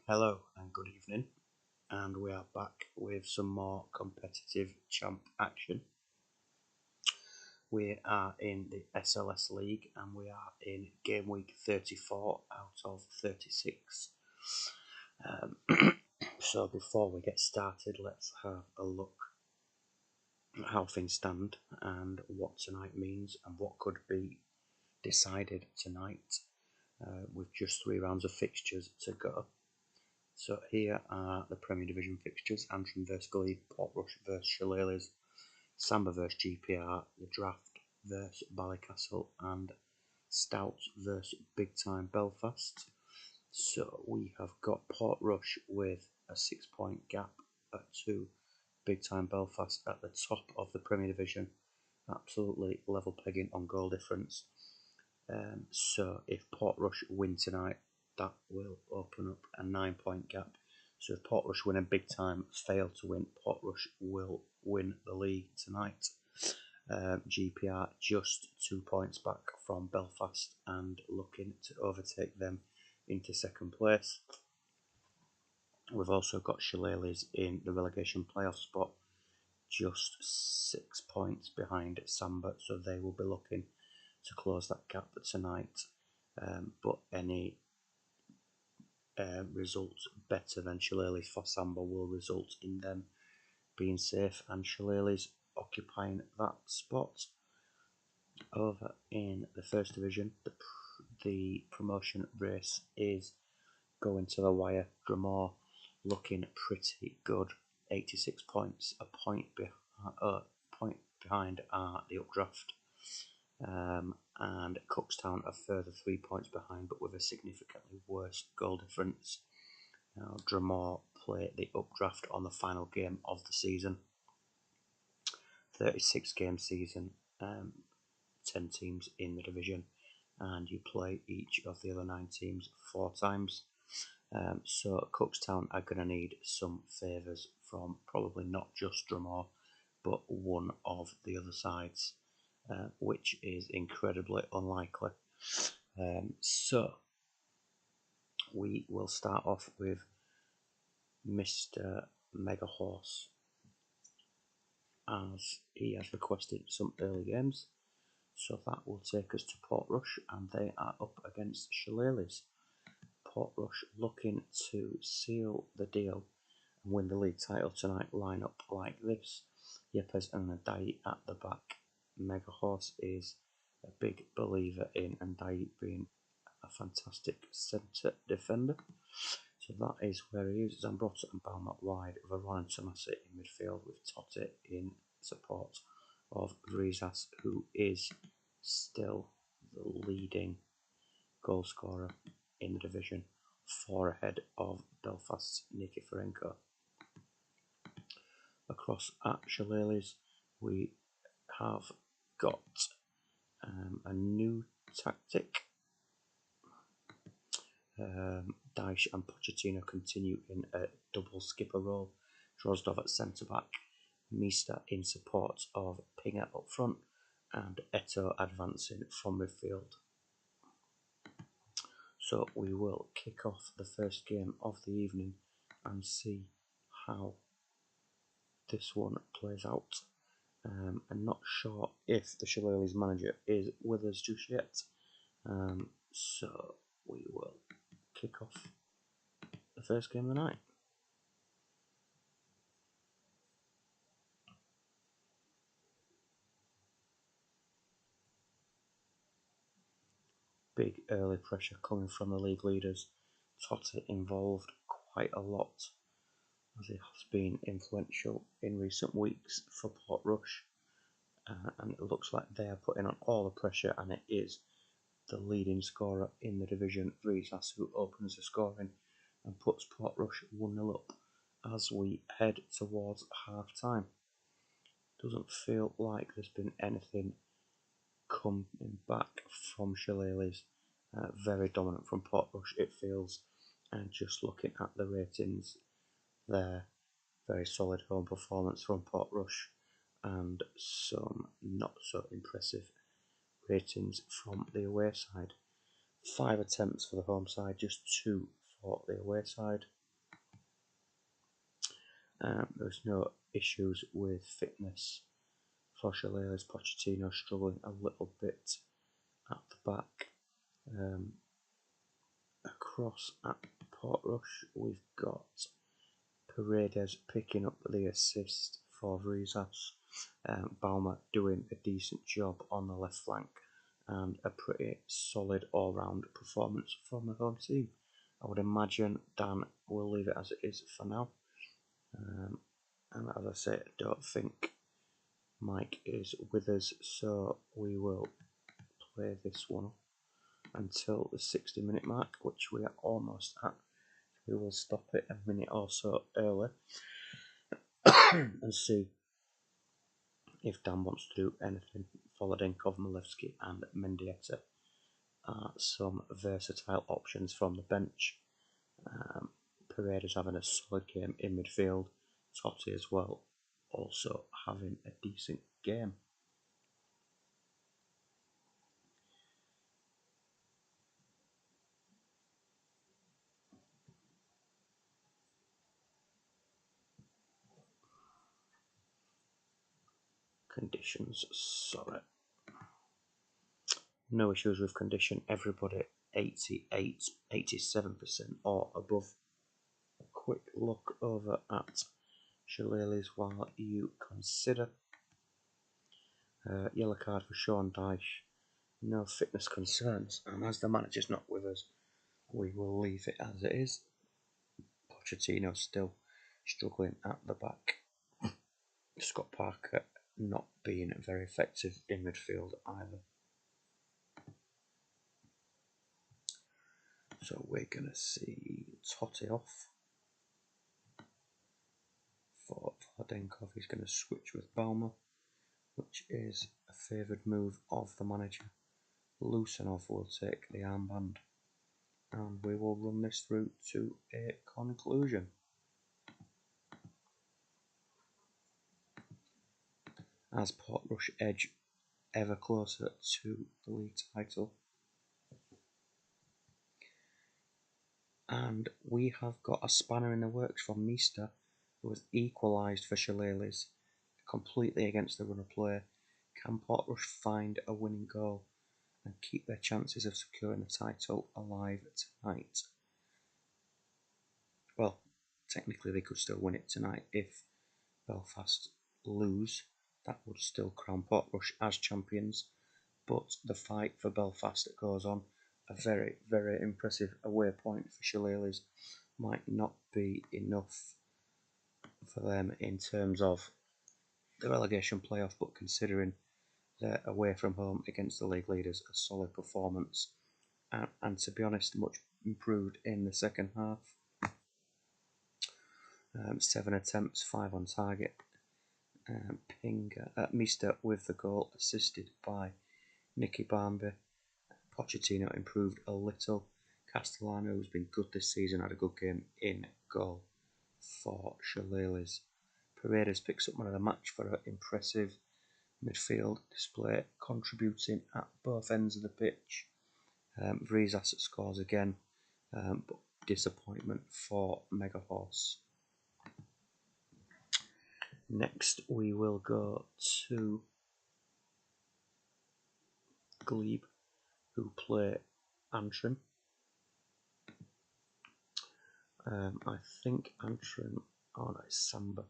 Hello and good evening, and we are back with some more competitive champ action. We are in the SLS League and we are in game week 34 out of 36. So before we get started, let's have a look at how things stand and what tonight means and what could be decided tonight with just 3 rounds of fixtures to go. So here are the Premier Division fixtures: Antrim vs Glebe, Portrush vs Shillelaghs, Samba vs GPR, The Draft vs Ballycastle, and Stout vs Big Time Belfast. So we have got Portrush with a 6-point gap to Big Time Belfast at the top of the Premier Division, absolutely level pegging on goal difference. So if Portrush win tonight, that will open up a 9-point gap. So if Portrush win and Big Time fail to win, Portrush will win the league tonight. GPR just 2 points back from Belfast and looking to overtake them into second place. We've also got Shillelaghs in the relegation playoff spot, just 6 points behind Samba, so they will be looking to close that gap tonight. But any results better than Shillelaghs for Samba will result in them being safe and Shillelaghs occupying that spot. Over in the first division, the promotion race is going to the wire. Drumore looking pretty good, 86 points, a point behind are the Updraft. And Cookstown a further 3 points behind, but with a significantly worse goal difference. Now, Drumore play the Updraft on the final game of the season. 36 game season, 10 teams in the division, and you play each of the other 9 teams 4 times. So Cookstown are going to need some favours from probably not just Drumore, but one of the other sides. Which is incredibly unlikely. So we will start off with Mr. Mega Horse, as he has requested some early games. So that will take us to Portrush, and they are up against Shillelaghs. Portrush looking to seal the deal and win the league title tonight. Line up like this: Yepes and Ndai at the back. Mega Horse is a big believer in Ndai being a fantastic centre defender. So that is where he is. Zambrotta and Balmont wide, Veron and Tomasi in midfield, with Totti in support of Rizas, who is still the leading goal scorer in the division, 4 ahead of Belfast's Nikiforenko. Across at Shillelaghs, we have got a new tactic. Dyche and Pochettino continue in a double skipper role. Drozdov at centre back, Mista in support of Pinger up front, and Eto advancing from midfield. So we will kick off the first game of the evening and see how this one plays out. I'm not sure if the Shillelaghs manager is with us just yet, so we will kick off the first game of the night. Big early pressure coming from the league leaders. Totti involved quite a lot, as he has been influential in recent weeks for Portrush, and it looks like they are putting on all the pressure, and it is the leading scorer in the division, Rizas, who opens the scoring and puts Portrush 1-0 up as we head towards half time. Doesn't feel like there's been anything coming back from Shillelaghs. Very dominant from Portrush, it feels, and just looking at the ratings there, very solid home performance from Portrush, and some not so impressive ratings from the away side. 5 attempts for the home side, just 2 for the away side. There's no issues with fitness for Shillelagh's. Pochettino struggling a little bit at the back. Across at Portrush, we've got Paredes picking up the assist for Vrizas. Balmer doing a decent job on the left flank, and a pretty solid all-round performance from the home team. I would imagine Dan will leave it as it is for now. And as I say, I don't think Mike is with us, so we will play this one until the 60-minute mark, which we are almost at. We will stop it a minute or so early and see if Dan wants to do anything. Volodenkov, Milevsky and Mendieta are some versatile options from the bench. Paredes having a solid game in midfield. Totti as well, also having a decent game. Conditions, sorry. No issues with condition, everybody 88, 87% or above. A quick look over at Shillelagh's while you consider. Yellow card for Sean Dyche. No fitness concerns, and as the manager's not with us, we will leave it as it is. Pochettino still struggling at the back. Scott Parker not being very effective in midfield either. So we're going to see Totti off for Volodenkov. He's going to switch with Balmer, which is a favoured move of the manager. Lusanov will take the armband, and we will run this through to a conclusion. As Portrush edge ever closer to the league title. And we have got a spanner in the works from Mista, who has equalised for Shillelagh's, completely against the run of play. Can Portrush find a winning goal and keep their chances of securing the title alive tonight? Well, technically they could still win it tonight if Belfast lose. That would still crown Portrush as champions, but the fight for Belfast goes on. A very, very impressive away point for Shillelagh's might not be enough for them in terms of the relegation playoff, but considering they're away from home against the league leaders, a solid performance, and to be honest, much improved in the second half. 7 attempts, 5 on target. Mista with the goal, assisted by Nicky Barmby. Pochettino improved a little. Castellano, who's been good this season, had a good game in goal for Shillelagh's. Paredes picks up man of the match for an impressive midfield display, contributing at both ends of the pitch. Vrizas scores again, but disappointment for Megahorse. Next, we will go to Glebe, who play Antrim. I think Antrim are a Samba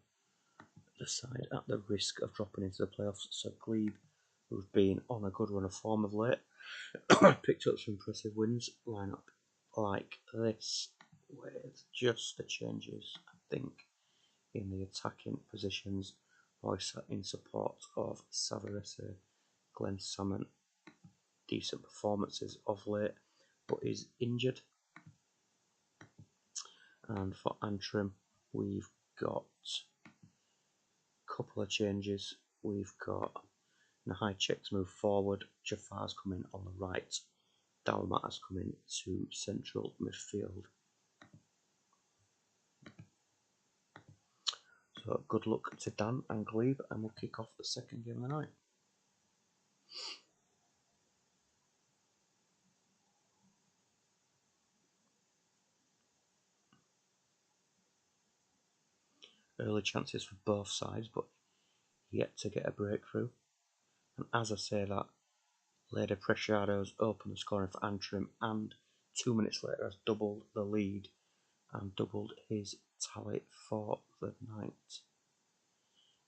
side at the risk of dropping into the playoffs. So Glebe, who've been on a good run of form of late, picked up some impressive wins. Line up like this with just the changes, I think, in the attacking positions. Boysa in support of Savarese, Glenn Salmon, decent performances of late, but is injured. And for Antrim, we've got a couple of changes. We've got Nahai move forward, Jafar's coming on the right, Dalmat has come in to central midfield. So good luck to Dan and Glebe, and we'll kick off the second game of the night. early chances for both sides, but yet to get a breakthrough. And as I say that, later Preciado's opened the scoring for Antrim, and 2 minutes later has doubled the lead and doubled his tally for the night.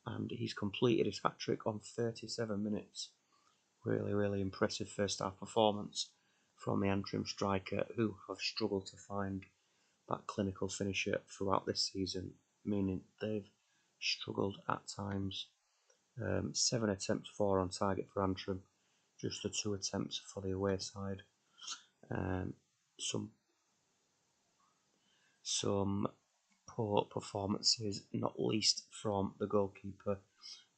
And he's completed his hat-trick on 37 minutes. Really, really impressive first half performance from the Antrim striker, who have struggled to find that clinical finisher throughout this season, meaning they've struggled at times. 7 attempts, 4 on target for Antrim, just the 2 attempts for the away side. Some poor performances, not least from the goalkeeper,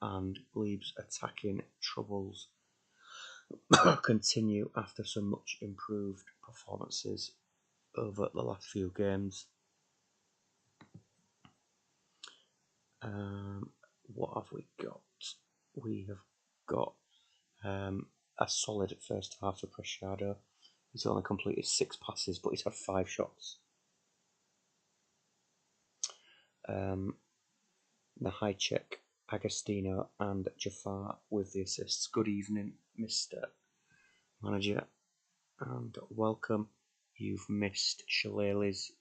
and Glebe's attacking troubles continue after some much improved performances over the last few games. What have we got? We have got a solid first half for Preciado. He's only completed 6 passes, but he's had 5 shots. Nahajcek, Agostino and Jafar with the assists. Good evening, Mr. Manager, and welcome. You've missed Shillelagh's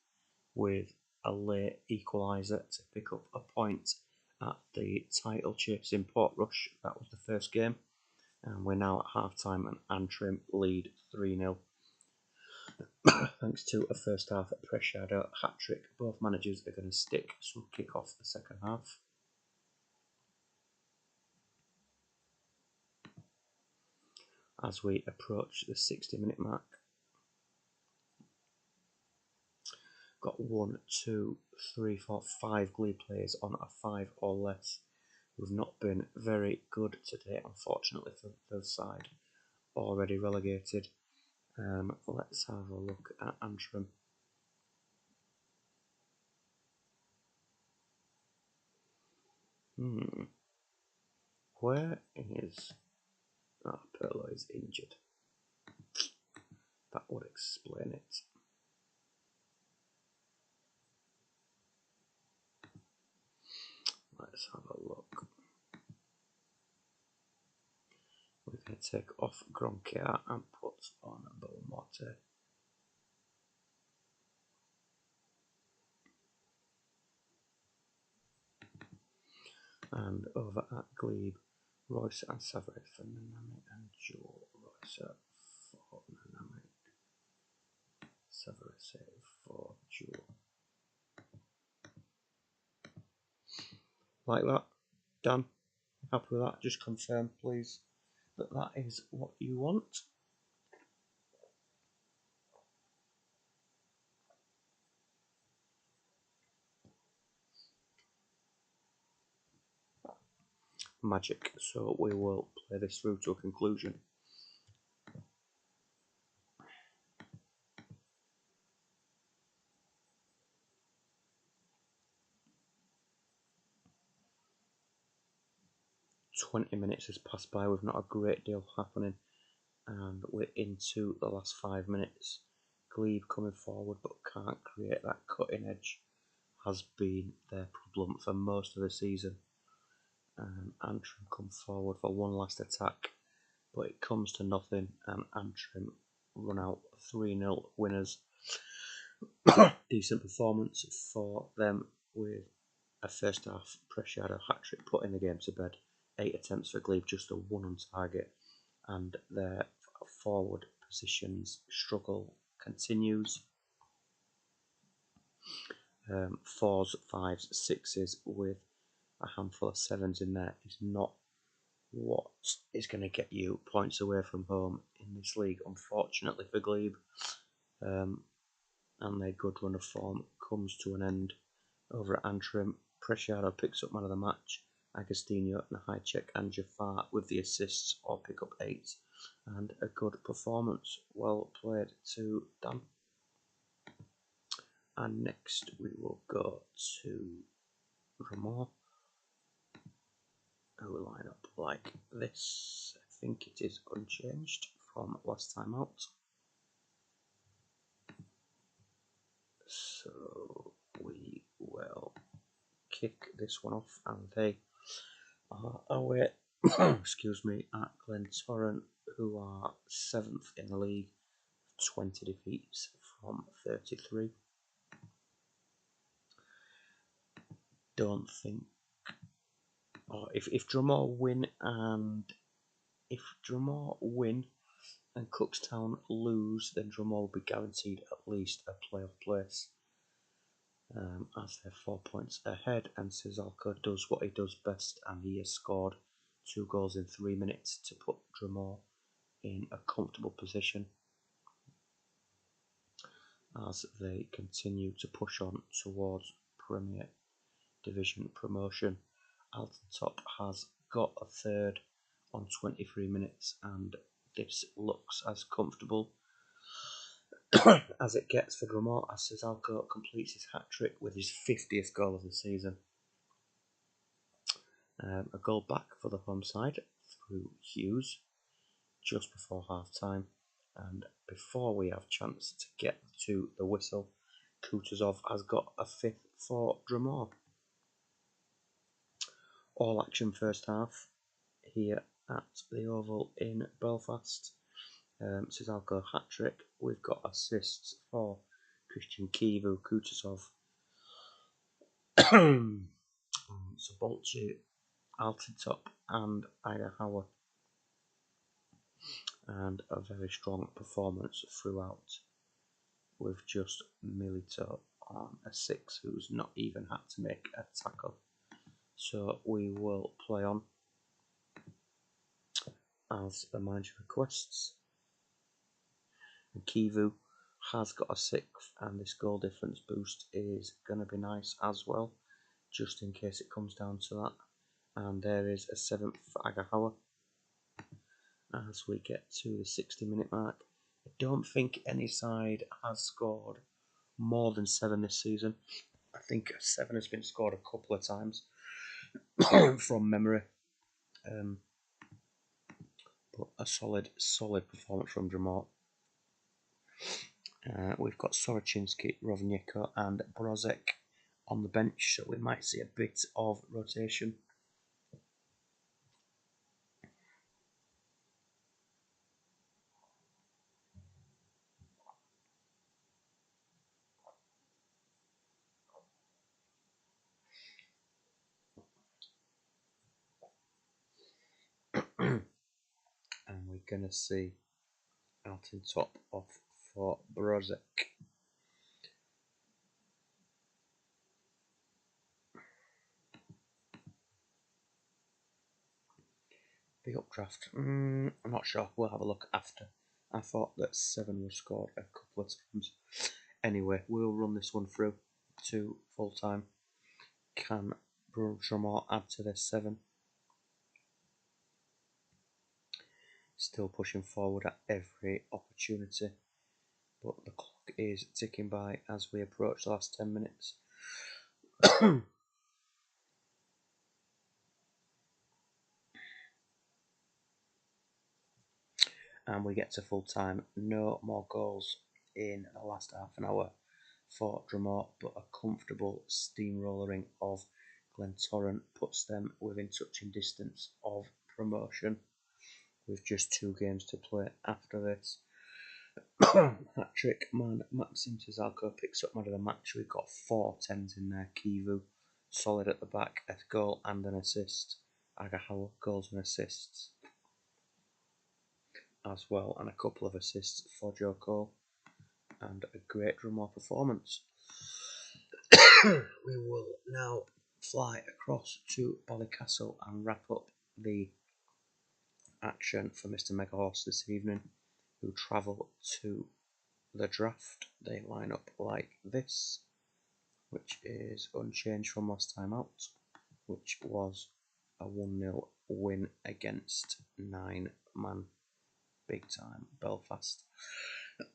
with a late equaliser to pick up a point at the title chase in Portrush. That was the first game, and we're now at half time and Antrim lead 3-0. Thanks to a first half at Preciado hat-trick. Both managers are going to stick, so we'll kick off the second half. As we approach the 60-minute mark, got 1, 2, 3, 4, 5 Glebe players on a 5 or less. We've not been very good today, unfortunately, for the side. Already relegated. Let's have a look at Antrim. Where is... Ah, Perlo is injured. That would explain it. Let's have a look. We're going to take off Gronkia and put on Belmonte. And over at Glebe, Royce and Savary for Nanami and Joe. Royce for Nanami. Savary save for Joe. Like that. Dan, happy with that? Just confirm, please, that that is what you want. Magic. So we will play this through to a conclusion. "20 minutes has passed by with not a great deal happening, and we're into the last 5 minutes. Glebe coming forward but can't create that cutting edge has been their problem for most of the season. Antrim come forward for one last attack, but it comes to nothing, and Antrim run out 3-0 winners. Decent performance for them with a first half Preciado hat-trick putting the game to bed. 8 attempts for Glebe, just a 1 on target, and their forward positions struggle continues. 4s, 5s, 6s with a handful of 7s in there is not what is going to get you points away from home in this league, unfortunately for Glebe. And their good run of form comes to an end over at Antrim. Preciado picks up man of the match. Agostino, Nahajcek and Jafar with the assists all pick up 8. And a good performance. Well played to Dan. And next we will go to Ramon, who line up like this. I think it is unchanged from last time out. So we will kick this one off, and they are away excuse me, at Glentoran, who are 7th in the league, 20 defeats from 33. Don't think, if Drumore win and Cookstown lose, then Drumore will be guaranteed at least a playoff place, as they're 4 points ahead, and Sizalco does what he does best, and he has scored 2 goals in 3 minutes to put Drumore in a comfortable position as they continue to push on towards Premier Division promotion. Alton Top has got a third on 23 minutes, and this looks as comfortable as it gets for Drumore, as Sizalco completes his hat-trick with his 50th goal of the season. A goal back for the home side through Hughes just before half-time, and before we have a chance to get to the whistle, Kutuzov has got a 5th for Drumore. All action first half here at the Oval in Belfast. Sizalco hat-trick. We've got assists for Christian Kivu, Kutuzov, Sobolchi, Altintop and Ida Hauer, and a very strong performance throughout, with just Milito on a 6, who's not even had to make a tackle. So we will play on as the manager requests. And Kivu has got a 6th, and this goal difference boost is going to be nice as well, just in case it comes down to that. And there is a 7th for Agahawa as we get to the 60-minute mark. I don't think any side has scored more than 7 this season. I think 7 has been scored a couple of times from memory. But a solid performance from Drumore. We've got Sorochinsky, Rovnyeko and Brozek on the bench, so we might see a bit of rotation. And we're going to see Alton Top off for Brozek. The updraft, I'm not sure, we'll have a look after. I thought that 7 was scored a couple of times. Anyway, we'll run this one through to full time. Can Drumore add to their 7? Still pushing forward at every opportunity, but the clock is ticking by as we approach the last 10 minutes. And we get to full time. No more goals in the last half an hour for Drumore, but a comfortable steamrollering of Glentoran puts them within touching distance of promotion, with just 2 games to play after this. Hat-trick man Maxim Sizalco picks up man of the match. We've got 4 10s in there. Kivu solid at the back, a goal and an assist. Agahawa goals and assists as well, and a couple of assists for Joe Cole, and a great Drumore performance. We will now fly across to Ballycastle and wrap up the action for Mr. Megahorse this evening, who travel to the draft. They line up like this, which is unchanged from last time out, which was a 1-0 win against 9-man big time Belfast.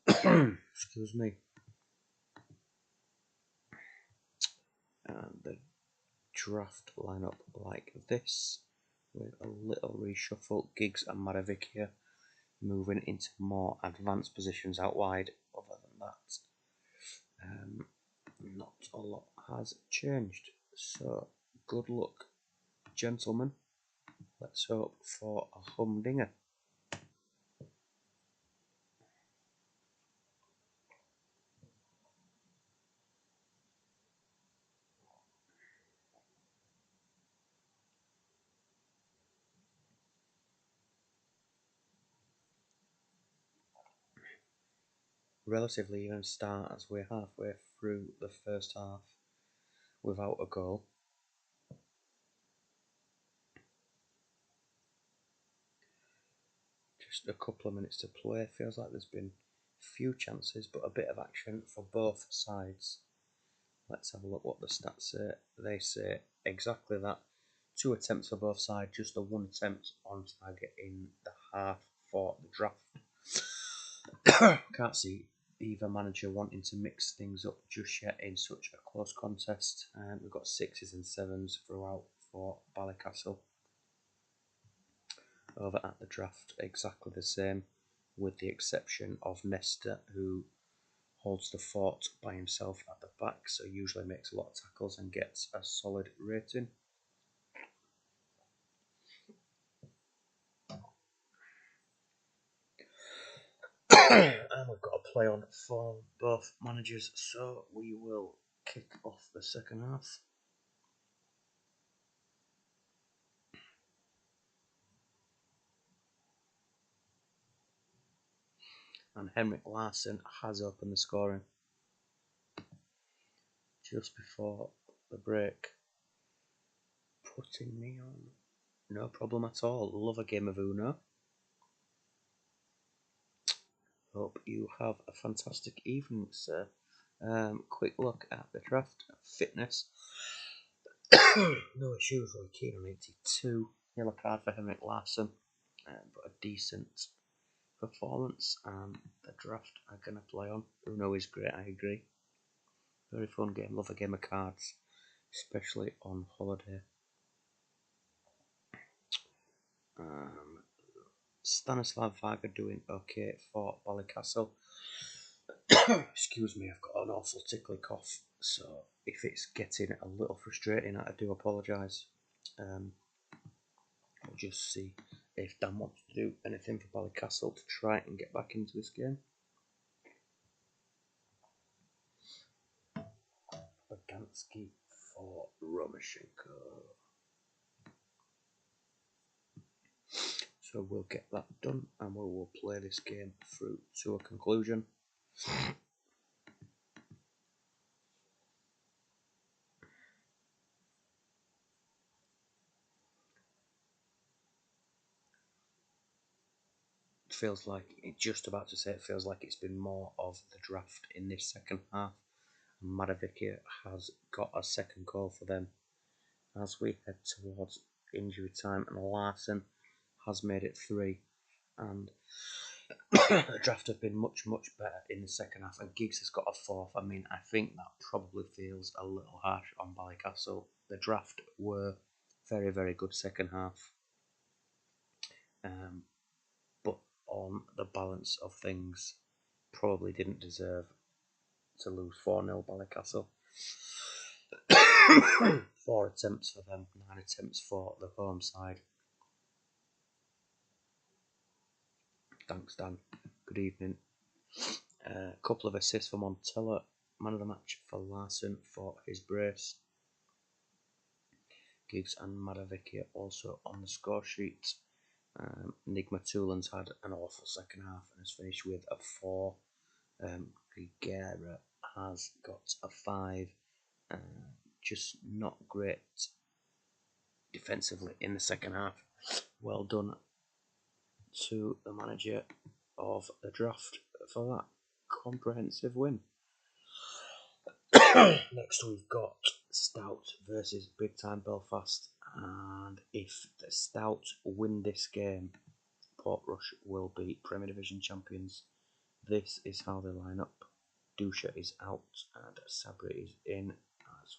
Excuse me. And the draft line up like this, with a little reshuffle. Giggs and Maravik here moving into more advanced positions out wide. Other than that, not a lot has changed. So, good luck, gentlemen. Let's hope for a humdinger. Relatively even start as we're halfway through the first half without a goal. Just a couple of minutes to play. Feels like there's been few chances, but a bit of action for both sides. Let's have a look what the stats say. They say exactly that. 2 attempts for both sides, just the 1 attempt on target in the half for the draft. Can't see either manager wanting to mix things up just yet in such a close contest. We've got 6s and 7s throughout for Ballycastle. Over at the draft, exactly the same, with the exception of Nesta, who holds the fort by himself at the back, so usually makes a lot of tackles and gets a solid rating. And we've got a play on for both managers, so we will kick off the second half. And Henrik Larsson has opened the scoring just before the break, putting me on. No problem at all. Love a game of Uno. Hope you have a fantastic evening, sir. Quick look at the draft. Fitness. No issues. Roy Keane on 82. Yellow card for Henrik Larsson. But a decent performance. And the draft are going to play on. Uno is great, I agree. Very fun game. Love a game of cards, especially on holiday. Stanislav Varga doing okay for Ballycastle. Excuse me, I've got an awful tickly cough, so if it's getting a little frustrating, I do apologise. We'll just see if Dan wants to do anything for Ballycastle to try and get back into this game. Bagansky for Romashenko. So we'll get that done and we will play this game through to a conclusion. Feels like it feels like it's been more of the draft in this second half. Maravicchia has got a second goal for them as we head towards injury time, and Larsson has made it 3. And the draft have been much better in the second half, and Giggs has got a 4th. I mean, I think that probably feels a little harsh on Ballycastle. The draft were very good second half, but on the balance of things, probably didn't deserve to lose 4-0 Ballycastle. 4 attempts for them, 9 attempts for the home side. Thanks, Dan. Good evening. A couple of assists for Montella. Man of the match for Larsson for his brace. Giggs and Maravicchia also on the score sheet. Nigma Toolan's had an awful second half and has finished with a 4. Grigera has got a 5. Just not great defensively in the second half. Well done to the manager of the draft for that comprehensive win. Next we've got Stout versus Big Time Belfast, and if the Stout win this game, Portrush will be Premier Division champions. This is how they line up. Dusha is out and Sabri is in as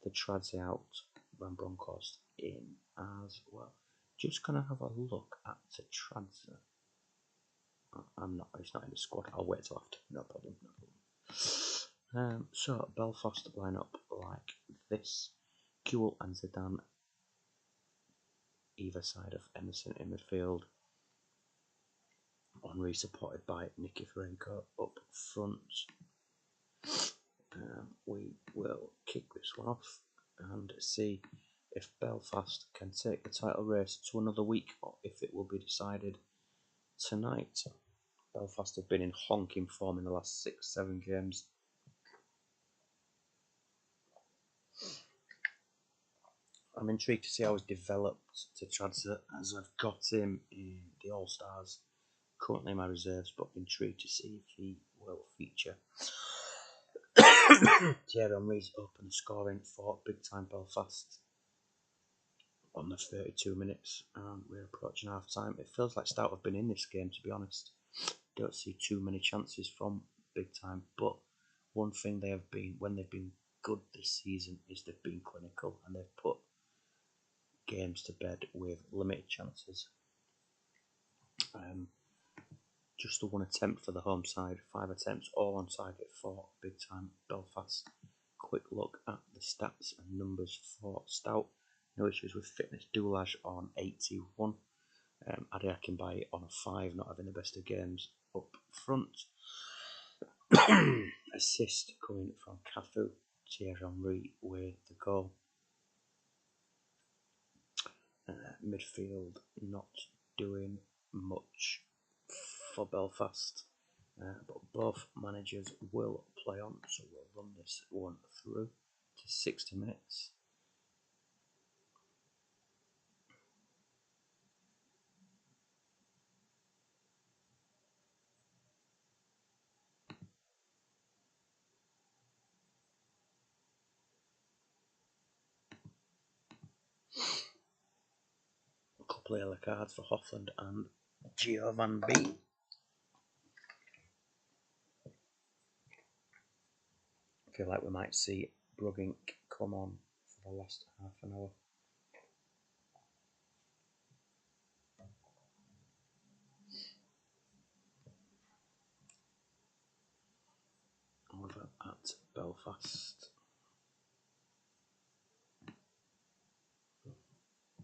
the Trads out. Van Bronckhorst in as well. Just gonna have a look at the Trads. It's not in the squad. I'll wait till after. No problem. So Belfast line up like this. Kuhl and Zidane either side of Emerson in midfield. Henry supported by Nikiforenko up front. We will kick this one off and see if Belfast can take the title race to another week or if it will be decided tonight. Belfast have been in honking form in the last 6-7 games. I'm intrigued to see how he's developed to Tradza, as I've got him in the All-Stars, currently in my reserves, but intrigued to see if he will feature. Thierry Henry's open scoring for big time Belfast on the 32 minutes, and we're approaching half time. It feels like Stout have been in this game, to be honest. Don't see too many chances from big time, but one thing they have been, when they've been good this season, is they've been clinical and they've put games to bed with limited chances. Just the one attempt for the home side, 5 attempts all on target for big time Belfast. Quick look at the stats and numbers for Stout. No issues with fitness. Doulage on 81. Adi Akinbaye on a 5, not having the best of games up front. Assist coming from Cafu. Thierry Henry with the goal. Midfield not doing much for Belfast, but both managers will play on, so we'll run this one through to 60 minutes. A couple of yellow cards for Hoffland and Giovan B. I feel like we might see Brugging come on for the last half an hour. Over at Belfast.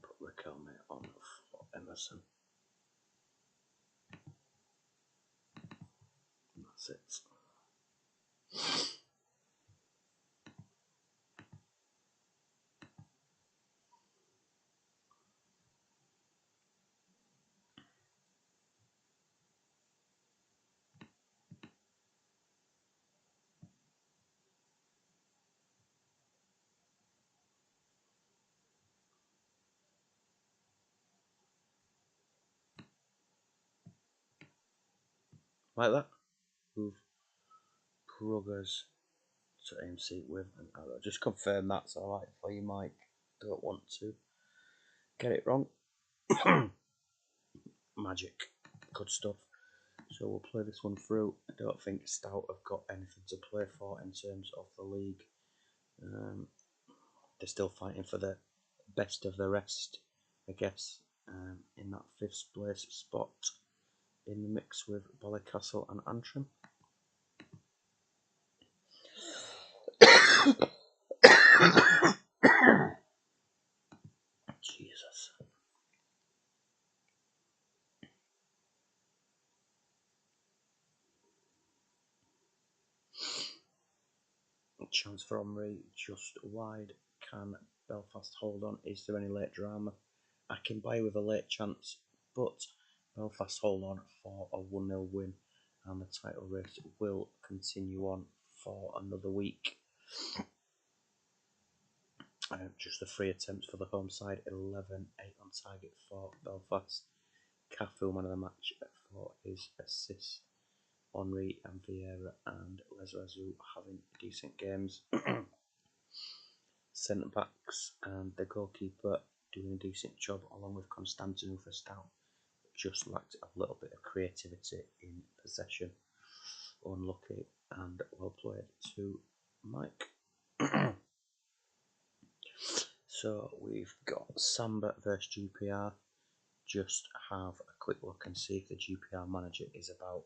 Put Riquelme on for Emerson. And that's it. Like that. Move Bruggers to AMC with an arrow. Just confirm that's alright for you, Mike. Don't want to get it wrong. Magic. Good stuff. So we'll play this one through. I don't think Stout have got anything to play for in terms of the league. They're still fighting for the best of the rest, I guess, in that 5th place spot in the mix with Ballycastle and Antrim. Jesus. Chance for Omri just wide. Can Belfast hold on? Is there any late drama? I can buy with a late chance, but Belfast hold on for a 1-0 win, and the title race will continue on for another week. Just the 3 attempts for the home side, 11, 8 on target for Belfast. Cafu, man of the match, for his assist. Henry and Vieira and Les Razou having decent games. Centre backs and the goalkeeper doing a decent job, along with Constantinu for Stout. Just lacked a little bit of creativity in possession. Unlucky and well played to Mike. So we've got Samba versus GPR. Just have a quick look and see if the GPR manager is about.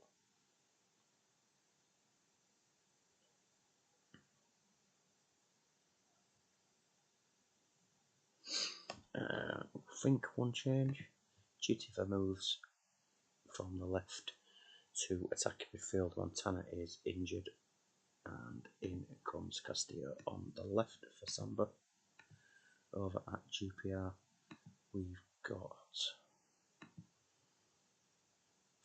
I think one change. GT34 moves from the left to attack midfield. Montana is injured, and in comes Castillo on the left for Samba. Over at GPR, we've got a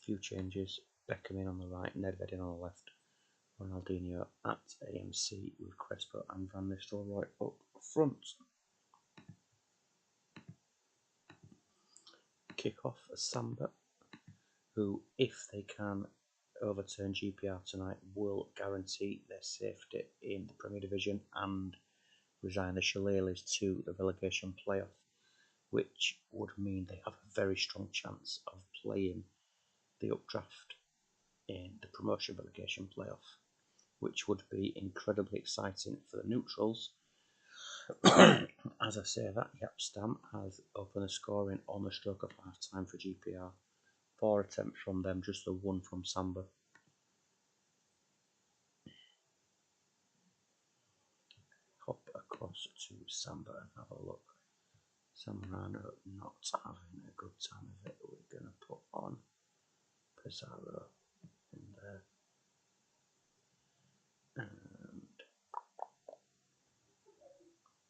few changes. Beckham in on the right, Nedved in on the left, Ronaldinho at AMC with Crespo and Van Nistelrooy up front. Kick off Samba, who, if they can overturn GPR tonight, will guarantee their safety in the Premier Division and resign the Shillelaghs to the relegation playoff, which would mean they have a very strong chance of playing the updraft in the promotion relegation playoff, which would be incredibly exciting for the neutrals. As I say that, Yapstam has opened the scoring on the stroke of half time for GPR. 4 attempts from them, just the 1 from Samba. Hop across to Samba and have a look. Zamorano not having a good time of it. We're going to put on Pizarro in there. And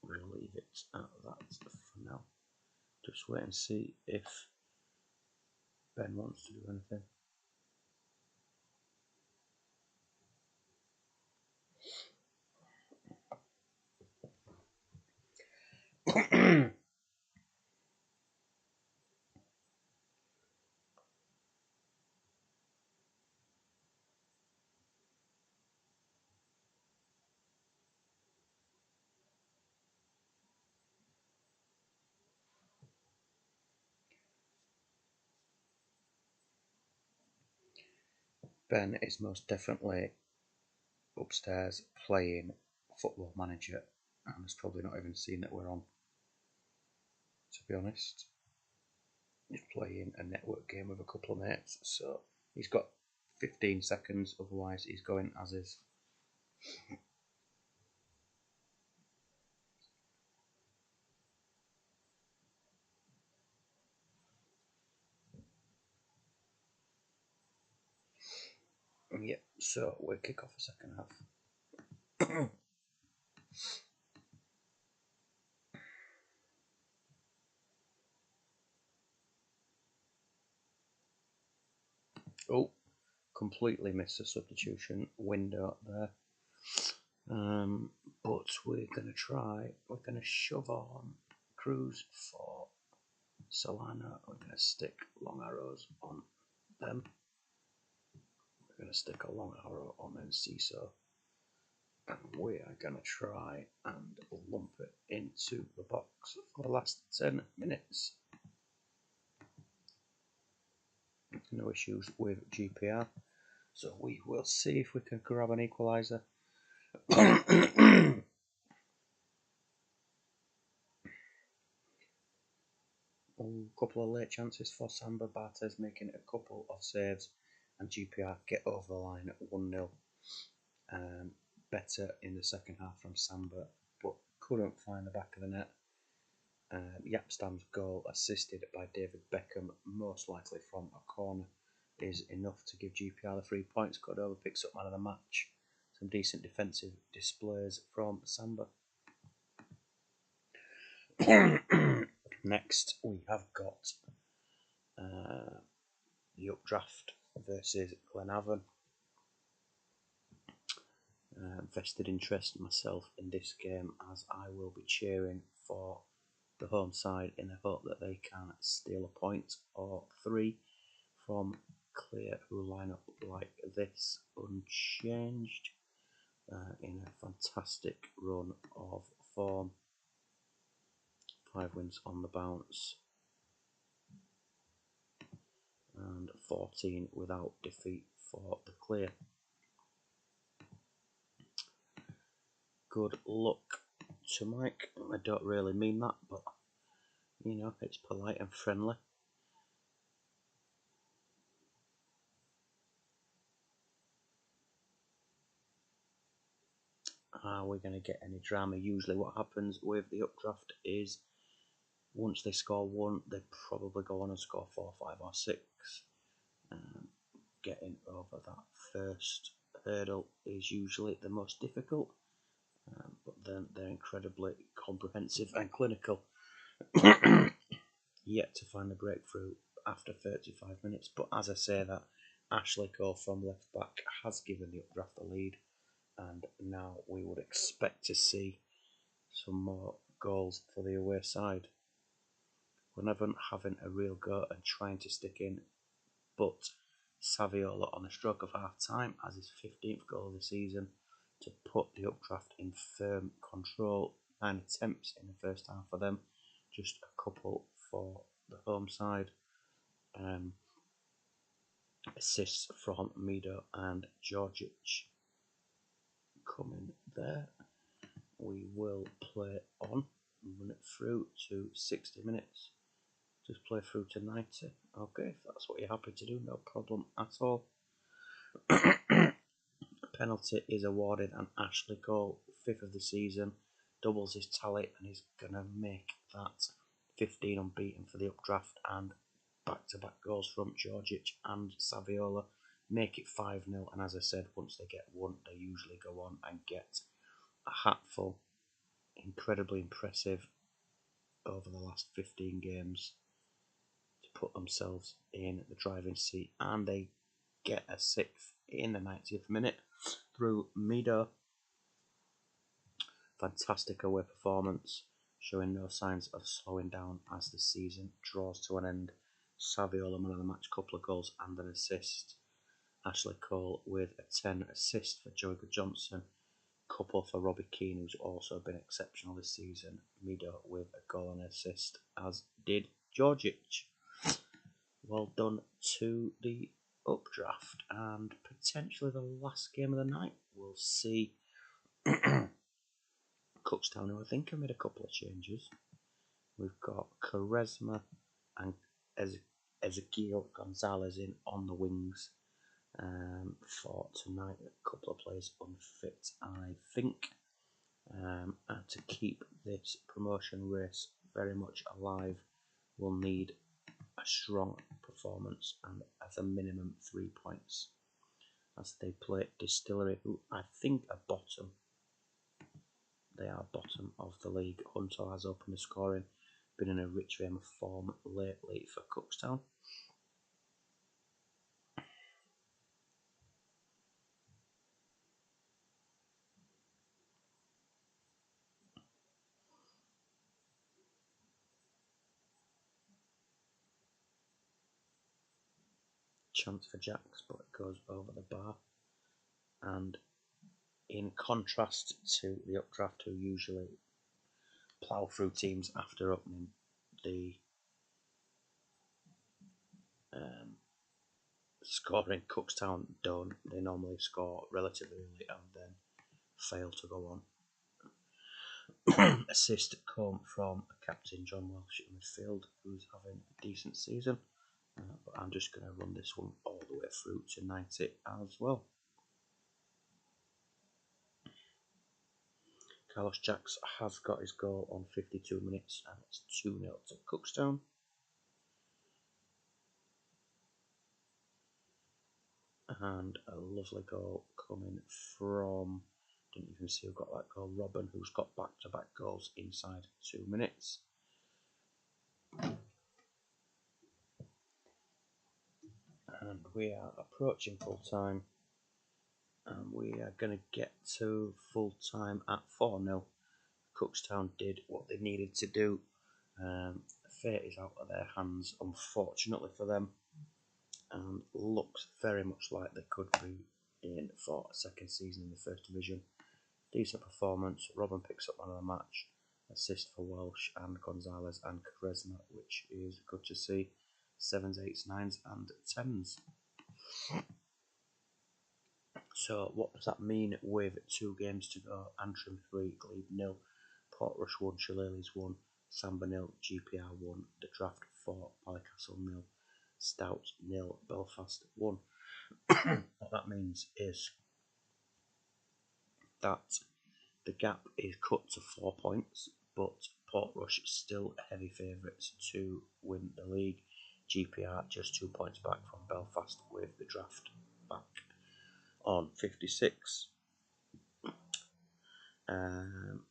we'll leave it at that for now. Just wait and see if Ben wants to do anything. Ben is most definitely upstairs playing Football Manager and has probably not even seen that we're on, to be honest. He's playing a network game with a couple of mates, so he's got 15 seconds, otherwise he's going as is. Yep, so we'll kick off the second half. Oh, completely missed the substitution window there. But we're going to shove on Cruz for Solana. We're going to stick long arrows on them. We're going to stick a long arrow on Enciso. And we are going to try and lump it into the box for the last 10 minutes. No issues with GPR. So we will see if we can grab an equaliser. A couple of late chances for Samba. Bartes making a couple of saves, and GPR get over the line at 1-0. Better in the second half from Samba, but couldn't find the back of the net. Yapstam's goal, assisted by David Beckham, most likely from a corner, is enough to give GPR the 3 points. Cordova picks up man of the match. Some decent defensive displays from Samba. Next, we have got the updraft versus Glenavon. Vested interest myself in this game, as I will be cheering for the home side in the hope that they can steal a point or 3 from Clear, who line up like this, unchanged, in a fantastic run of form. 5 wins on the bounce and 14 without defeat for the Clear. Good luck to Mike. I don't really mean that, but you know, it's polite and friendly. Are we going to get any drama? Usually what happens with the updraft is Once they score one, they probably go on and score 4, 5 or 6. Getting over that first hurdle is usually the most difficult, but then they're incredibly comprehensive and clinical. Yet to find a breakthrough after 35 minutes, but as I say that, Ashley Cole from left back has given the updraft the lead, and now we would expect to see some more goals for the away side. We're never having a real go and trying to stick in, but Saviola on the stroke of half time has his 15th goal of the season to put the updraft in firm control. 9 attempts in the first half for them, just a couple for the home side. Assists from Mido and Georgic coming there. We will play on, run it through to 60 minutes. Just play through to 90. Okay, if that's what you're happy to do, no problem at all. A penalty is awarded, and Ashley Cole, 5th of the season, doubles his tally and is going to make that 15 unbeaten for the updraft, and back-to-back goals from Georgic and Saviola make it 5-0. And as I said, once they get one, they usually go on and get a hatful. Incredibly impressive over the last 15 games to put themselves in the driving seat, and they get a 6th in the 90th minute through Mido. Fantastic away performance, showing no signs of slowing down as the season draws to an end. Saviola man of the match, couple of goals and an assist. Ashley Cole with a 10 assist for Joey Johnson, couple for Robbie Keane, who's also been exceptional this season. Mido with a goal and assist, as did Georgic. Well done to the updraft, and potentially the last game of the night. We'll see Cookstown, who I think have made a couple of changes. We've got Charisma and Ezequiel Gonzalez in on the wings for tonight. A couple of players unfit, I think. And to keep this promotion race very much alive, we'll need a strong performance and as a minimum 3 points, as they play Distillery, who I think are bottom. They are bottom of the league. Hunter has opened the scoring, been in a rich vein of form lately for Cookstown. Chance for Jacks, but it goes over the bar. And in contrast to the updraft, who usually plough through teams after opening the scoring, Cookstown don't. They normally score relatively early and then fail to go on. Assist come from captain John Welsh in midfield, who's having a decent season. But I'm just going to run this one all the way through to 90 as well. Carlos Jacks has got his goal on 52 minutes, and it's 2-0 to Cookstown. And a lovely goal coming from, didn't even see who got that goal, Robin, who's got back-to-back goals inside 2 minutes. And we are approaching full time, and we are going to get to full time at 4-0. Cookstown did what they needed to do. Fate is out of their hands, unfortunately for them, and looks very much like they could be in for a second season in the first division. Decent performance. Robin picks up man of the match, assist for Welsh and Gonzalez and Charisma, which is good to see. 7s, 8s, 9s and 10s. So what does that mean with 2 games to go? Antrim 3, Glebe 0, Portrush 1, Shillelaghs 1, Samba 0, GPR 1, The Draft 4, Ballycastle 0, Stout 0, Belfast 1. What that means is that the gap is cut to 4 points, but Portrush still heavy favourites to win the league. GPR just 2 points back from Belfast with the draft back on 56.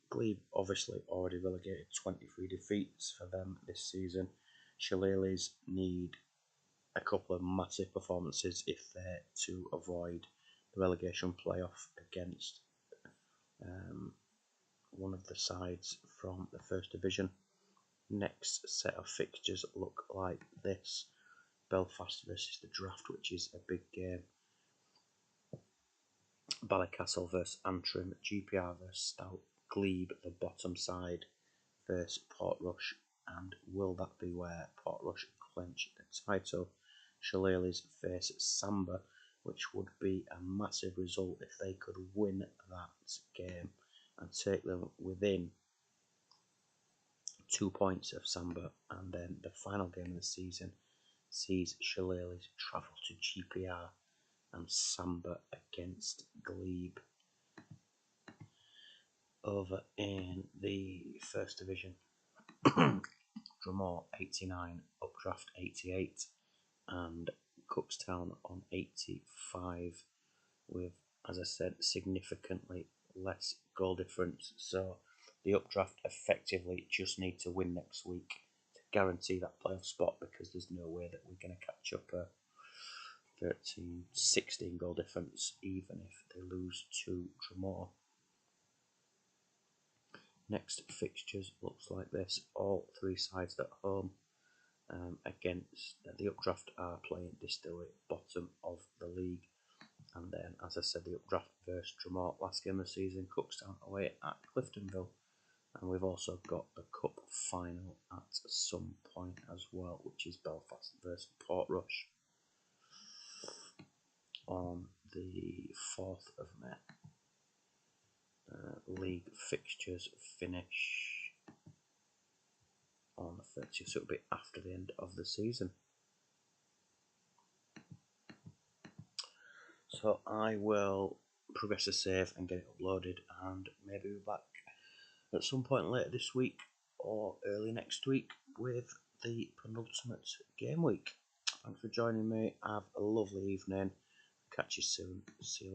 Glebe obviously already relegated, 23 defeats for them this season. Shillelaghs need a couple of massive performances if they're to avoid the relegation playoff against one of the sides from the First Division. Next set of fixtures look like this. Belfast versus the Draft, which is a big game. Ballycastle versus Antrim, GPR versus Stout, Glebe, the bottom side, versus Portrush, and will that be where Portrush clench the title? Shillelaghs face Samba, which would be a massive result if they could win that game and take them within 2 points of Samba. And then the final game of the season sees Shillelaghs travel to GPR and Samba against Glebe. Over in the First Division, Drumore 89, Updraft 88, and Cookstown on 85, with, as I said, significantly less goal difference. So the Updraft effectively just need to win next week to guarantee that playoff spot, because there's no way that we're going to catch up a 13-16 goal difference even if they lose to Drumore. Next fixtures looks like this. All three sides at home against the Updraft are playing Distillery, bottom of the league. And then, as I said, the Updraft versus Drumore, last game of the season, Cookstown away at Cliftonville. And we've also got the Cup final at some point as well, which is Belfast versus Portrush on the 4th of May. League fixtures finish on the 30th, so it'll be after the end of the season. So I will progress a save and get it uploaded, and maybe be back at some point later this week or early next week with the penultimate game week. Thanks for joining me. Have a lovely evening. Catch you soon. See you later.